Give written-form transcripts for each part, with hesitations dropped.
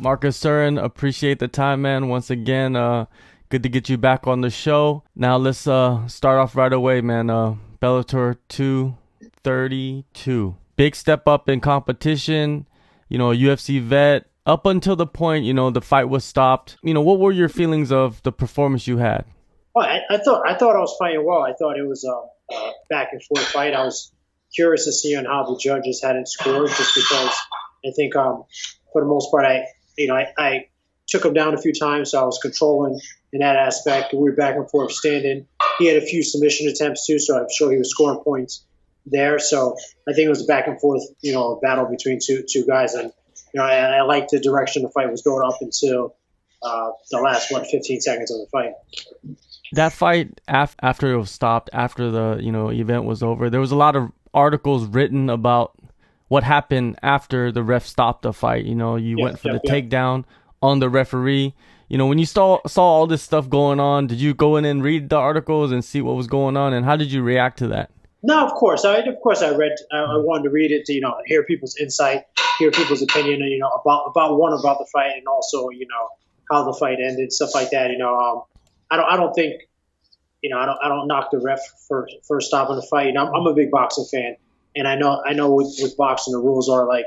Marcus Surin, appreciate the time, man. Once again, good to get you back on the show. Now let's start off right away, man. Bellator 232. Big step up in competition, a UFC vet. Up until the point, the fight was stopped. What were your feelings of the performance you had? Well, I thought I was fighting well. I thought it was a back and forth fight. I was curious to see on how the judges had it scored, just because I think for the most part I took him down a few times, so I was controlling in that aspect. We were back and forth standing. He had a few submission attempts too, so I'm sure he was scoring points there. So I think it was a back and forth, battle between two guys, and I liked the direction the fight was going up until the last 15 seconds of the fight. That fight after it was stopped, after the event was over, there was a lot of articles written about what happened after the ref stopped the fight. You went for the takedown on the referee. When you saw all this stuff going on, did you go in and read the articles and see what was going on, and how did you react to that? No, of course. I read. I wanted to read it to hear people's insight, hear people's opinion, about the fight, and also how the fight ended, stuff like that. I don't think I don't knock the ref for stopping the fight. I'm a big boxing fan, and I know with boxing the rules are like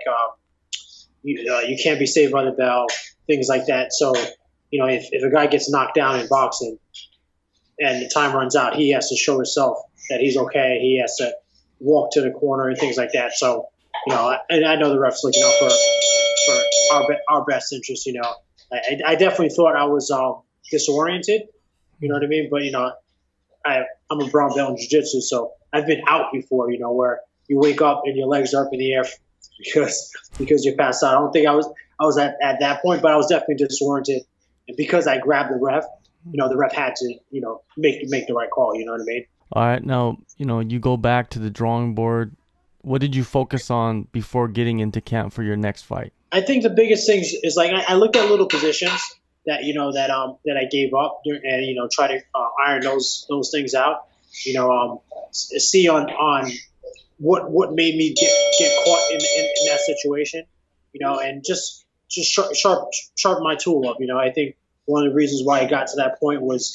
you can't be saved by the bell, things like that. So if a guy gets knocked down in boxing and the time runs out, he has to show himself that he's okay. He has to walk to the corner and things like that. So and I know the ref's looking out for our best interest. I definitely thought I was disoriented. You know what I mean? But I'm a brown belt in jiu-jitsu, so I've been out before. Where you wake up and your legs are up in the air because you're passed out. I don't think I was at that point, but I was definitely disoriented. And because I grabbed the ref, the ref had to make the right call. You know what I mean? All right, now you go back to the drawing board. What did you focus on before getting into camp for your next fight? I think the biggest thing is like I looked at little positions that that I gave up and try to iron those things out. See on what made me get caught in that situation. And just sharpen my tool up. I think one of the reasons why I got to that point was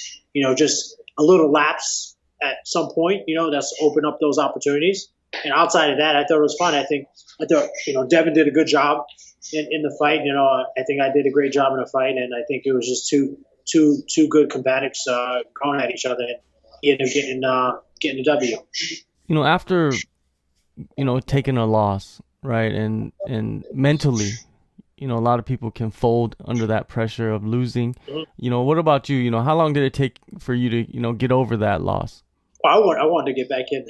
just a little lapse at some point. That's opened up those opportunities. And outside of that, I thought it was fun. I thought Devin did a good job in the fight. I think I did a great job in the fight, and I think it was just two good combatives going at each other, and he ended up getting the W. After taking a loss, right, and mentally, a lot of people can fold under that pressure of losing. Mm-hmm. What about you? How long did it take for you to get over that loss? Well, I wanted to get back in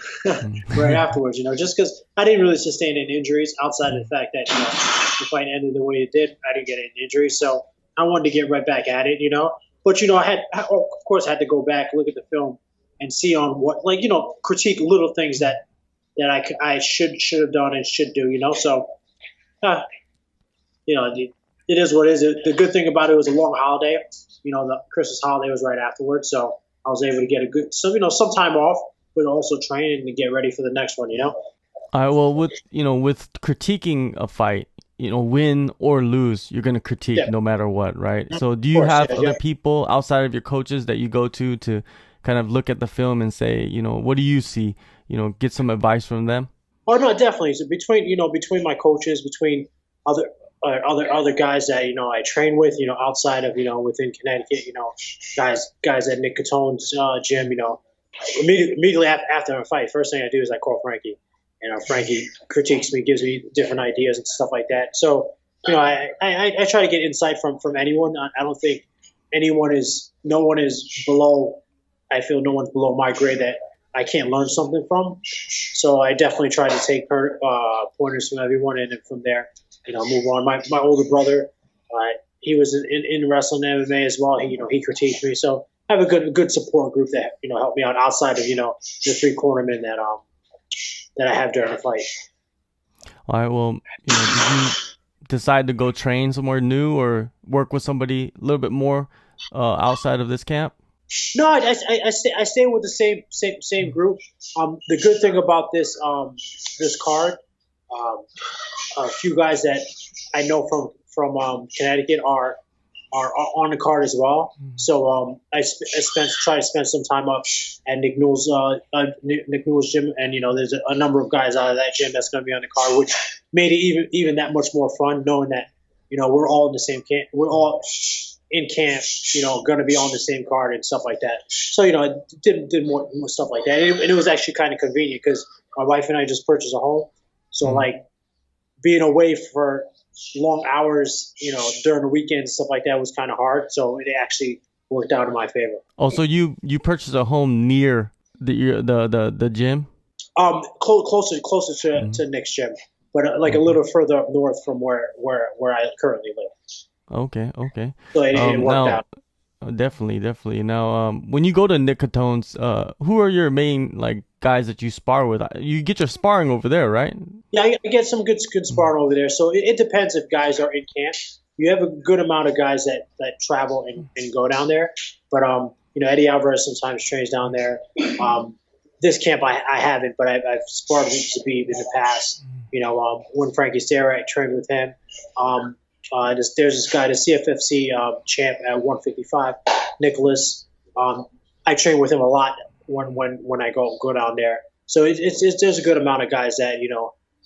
right afterwards, just because I didn't really sustain any injuries outside of the fact that the fight ended the way it did. I didn't get any injuries, so I wanted to get right back at it, But I of course had to go back, look at the film, and see on what critique little things that I should have done and should do, So, it is what it is. The good thing about it was a long holiday. The Christmas holiday was right afterwards, so I was able to get some time off, but also train and get ready for the next one. All right. Well, with critiquing a fight, win or lose, you're gonna critique no matter what, right? So, do you have other people outside of your coaches that you go to kind of look at the film and say, what do you see? Get some advice from them. Oh no, definitely. So between my coaches, between other guys that I train with, outside of within Connecticut, guys at Nick Catone's gym, immediately after a fight, first thing I do is I call Frankie, and Frankie critiques me, gives me different ideas and stuff like that. So I try to get insight from anyone. I don't think no one is below. I feel no one's below my grade that I can't learn something from. So I definitely try to take pointers from everyone, and then from there, move on. My older brother, he was in wrestling and MMA as well. He critiqued me. So I have a good support group that helped me out outside of the 3 cornermen that I have during the fight. All right. Well, did you decide to go train somewhere new or work with somebody a little bit more outside of this camp? No, I stay with the same group. The good thing about this card, a few guys that I know from Connecticut are on the card as well. So try to spend some time up at Nick Newell's gym, and there's a number of guys out of that gym that's going to be on the card, which made it even that much more fun, knowing that we're all in the same camp, we're all in camp, going to be on the same card and stuff like that. So I did more stuff like that, and it was actually kind of convenient because my wife and I just purchased a home, so like being away for long hours, during the weekends and stuff like that was kind of hard. So it actually worked out in my favor. Oh, so you purchased a home near the gym? Closer to Nick's gym, but like a little further up north from where I currently live. Okay. So it worked out. Definitely. Now, when you go to Nicotones, who are your main guys that you spar with? You get your sparring over there, right? Yeah, I get some good sparring over there. So it depends if guys are in camp. You have a good amount of guys that travel and go down there. But Eddie Alvarez sometimes trains down there. This camp I haven't, but I've sparred with Zabib in the past. When Frankie Serra, I trained with him. There's this guy, the CFFC champ at 155, Nicholas. I train with him a lot when I go down there. So there's a good amount of guys that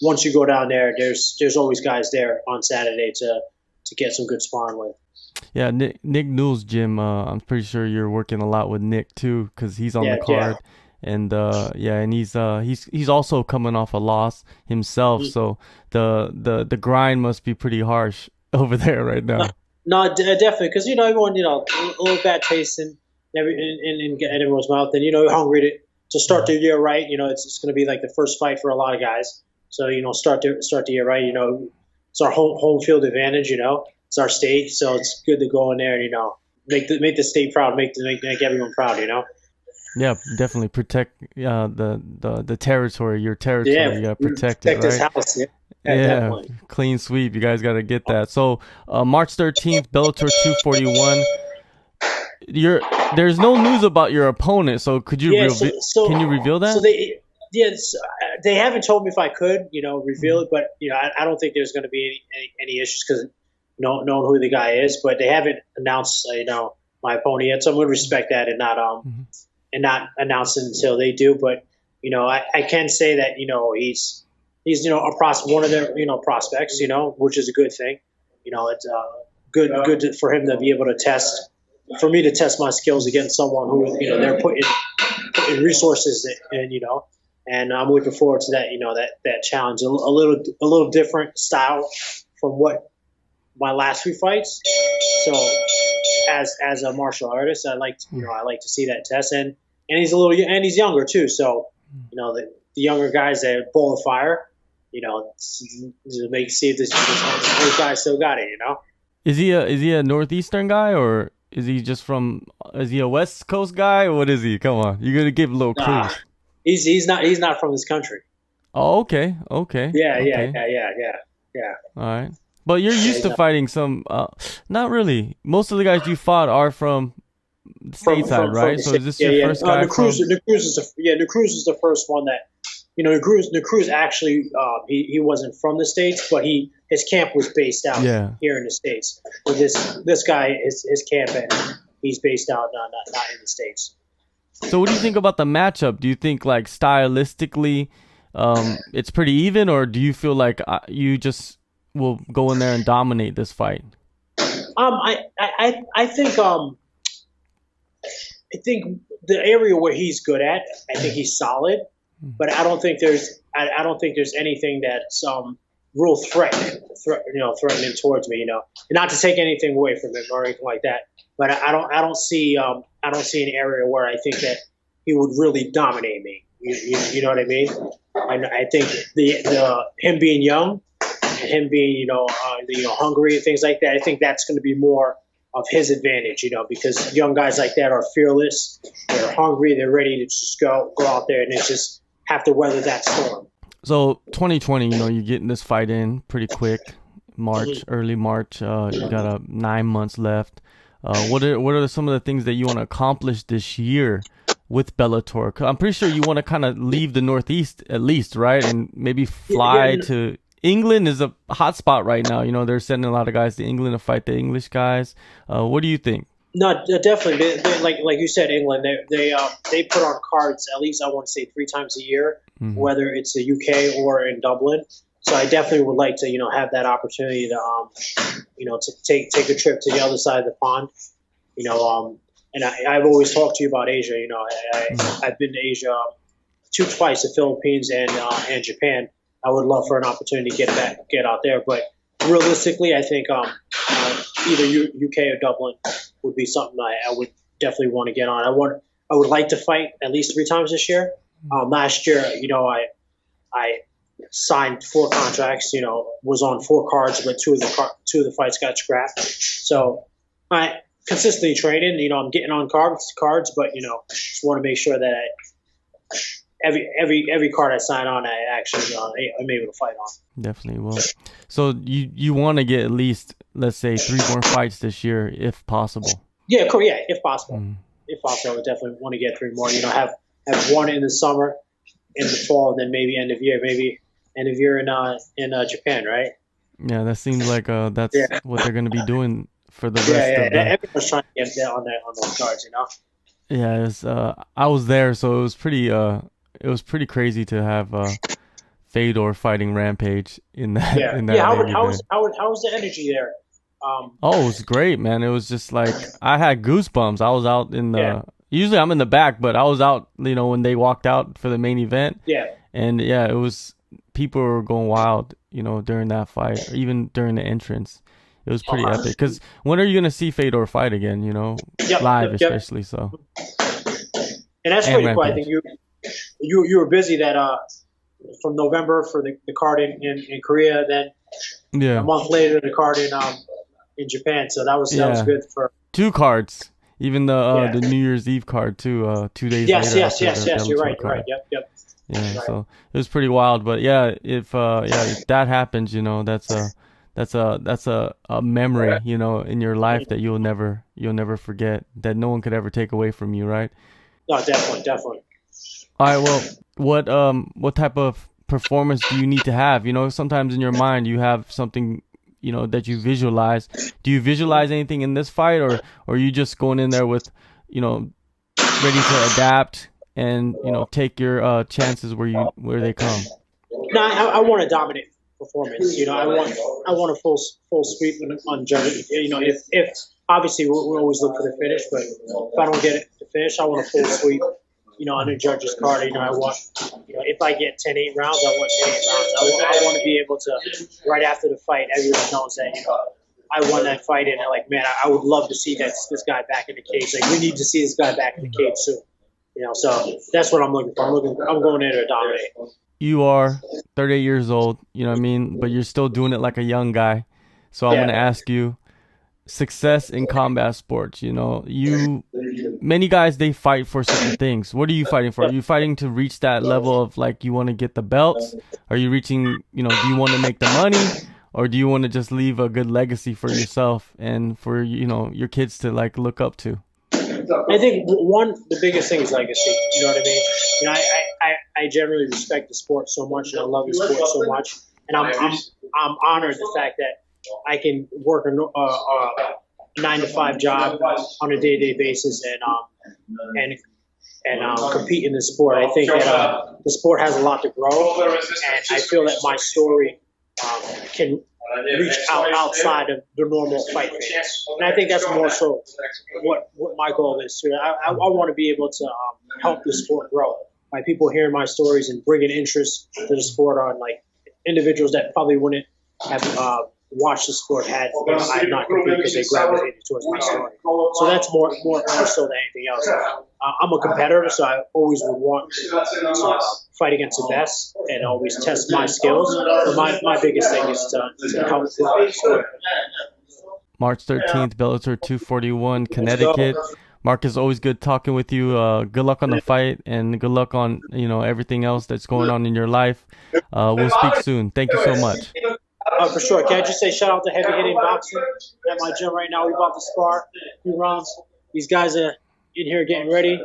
once you go down there, there's always guys there on Saturday to get some good sparring with. Yeah, Nick Newell's gym. I'm pretty sure you're working a lot with Nick too, because he's on the card. Yeah. And he's also coming off a loss himself, so the grind must be pretty harsh over there right now. No, definitely, because everyone a little bad taste in everyone's mouth, and you're hungry to start the year right. It's going to be like the first fight for a lot of guys, so start the year right. It's our home field advantage. It's our state, so it's good to go in there and make the state proud, make everyone proud. Yeah, definitely protect the territory, your territory. Yeah, you gotta protect it, right? This house. Yeah, clean sweep. You guys got to get that. So March 13th, Bellator 241. There's no news about your opponent, so could you can you reveal that? So they haven't told me if I could reveal it, but I don't think there's going to be any issues because knowing who the guy is, but they haven't announced my opponent yet, so I'm going to respect that and not announce it until they do. But I can say that he's one of their prospects, which is a good thing. It's good for him to be able to test, for me to test my skills against someone who they're putting resources in, and I'm looking forward to that that challenge, a little different style from what my last few fights. So as a martial artist, I like to see that test, and he's he's younger too, so the younger guys that are full of fire. See if this guy still got it. Is he a northeastern guy, or is he a West Coast guy, or what is he? Come on, you gotta give a little clue. He's not from this country. Oh, okay. Yeah. All right, but you're used to fighting some. Not really. Most of the guys you fought are from stateside, right? So is this your first guy? Cruz is the first one that. Cruz actually he wasn't from the States, but his camp was based out here in the States. So this guy his camp, and he's based out not in the States. So what do you think about the matchup? Do you think stylistically it's pretty even, or do you feel like you just will go in there and dominate this fight? I think the area where he's good at, I think he's solid. But I don't think there's anything that's real threatening towards me. Not to take anything away from him or anything like that. But I don't see an area where I think that he would really dominate me. You know what I mean? And I think the him being young and him being hungry and things like that. I think that's going to be more of his advantage. Because young guys like that are fearless. They're hungry. They're ready to just go out there, and it's just have to weather that storm. So 2020, you're getting this fight in pretty quick, early March. You got 9 months left. What are some of the things that you want to accomplish this year with Bellator? 'Cause I'm pretty sure you want to kind of leave the Northeast at least, right? And maybe fly to England is a hot spot right now. You know, they're sending a lot of guys to England to fight the English guys. What do you think? No, definitely. Like you said, England. They put on cards at least I want to say 3 times a year, whether it's the UK or in Dublin. So I definitely would like to have that opportunity to to take a trip to the other side of the pond. And I've always talked to you about Asia. I've been to Asia twice, the Philippines and Japan. I would love for an opportunity to get out there, but realistically, I think either UK or Dublin would be something I would definitely want to get on. I would like to fight at least 3 times this year. Last year, I signed 4 contracts. Was on 4 cards, but two of the fights got scrapped. So I consistently training. I'm getting on cards, but just want to make sure that every card I sign on, I actually I'm able to fight on. Definitely will. So you want to get at least, let's say, 3 more fights this year, if possible. Yeah, cool. Yeah, if possible. If possible, I would definitely want to get 3 more. Have one in the summer, in the fall, and then maybe end of year in Japan, right? Yeah, that seems like that's what they're going to be doing for the rest of the... Everyone's trying to get there on those cards, Yeah, it was, I was there, so it was pretty crazy to have Fedor fighting Rampage in that. Yeah, in that how was the energy there? It was great, man. It was just like I had goosebumps. I was out in the. Usually I'm in the back, but I was out. When they walked out for the main event. Yeah. And it was people were going wild. During that fight, or even during the entrance. It was pretty epic. Because when are you gonna see Fedor fight again? Live especially. So. And that's pretty cool. I think you were busy that from November for the card in Korea, then a month later the card in Japan. So that was good for 2 cards, even the New Year's Eve card too. 2 days later. Yes. You're right. Yep. Yeah, right. So it was pretty wild, but if that happens, that's a memory, in your life that you'll never forget, that no one could ever take away from you, right? No, definitely. All right, well, what type of performance do you need to have? Sometimes in your mind you have something, that you visualize. Do you visualize anything in this fight, or are you just going in there with, ready to adapt and, take your chances where they come? No, I want a dominant performance. I want a full sweep on judging. If obviously we always look for the finish, but if I don't get it to finish, I want a full sweep. On a judge's card, I want, if I get 10-8 rounds, I want 10-8 rounds. I want to be able to, right after the fight, everyone knows that, I won that fight, and like, man, I would love to see this guy back in the cage. Like, we need to see this guy back in the cage soon. So that's what I'm looking for. I'm going in to dominate. You are 38 years old, you know what I mean? But you're still doing it like a young guy. So I'm going to ask you, success in combat sports, many guys, they fight for certain things. What are you fighting for? Are you fighting to reach that level of, like, you want to get the belts? Are you reaching, do you want to make the money? Or do you want to just leave a good legacy for yourself and for, your kids to, like, look up to? I think the biggest thing is legacy. You know what I mean? I generally respect the sport so much, and I love the sport so much. And I'm honored the fact that I can work a 9-to-5 job on a day-to-day basis and compete in the sport. I think that the sport has a lot to grow, and I feel that my story can reach outside of the normal fight fans. And I think that's more so what my goal is. I want to be able to help the sport grow by people hearing my stories and bringing interest to the sport on, like, individuals that probably wouldn't have watched the sport had I not competed because they gravitated towards my story. So that's more so than anything else. I'm a competitor, so I always would want to fight against the best and always test my skills. But my biggest thing is to help grow the sport. March 13th, Bellator 241, Connecticut. Marcus, always good talking with you. Good luck on the fight, and good luck on everything else that's going on in your life. We'll speak soon. Thank you so much. For sure. Can I just say shout out to Heavy Hitting Boxing at my gym right now? We about to spar a few rounds. These guys are in here getting ready.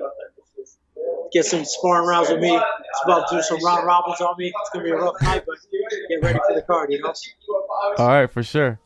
Get some sparring rounds with me. It's about to do some round robins on me. It's going to be a rough night, but get ready for the card. You know. All right, for sure.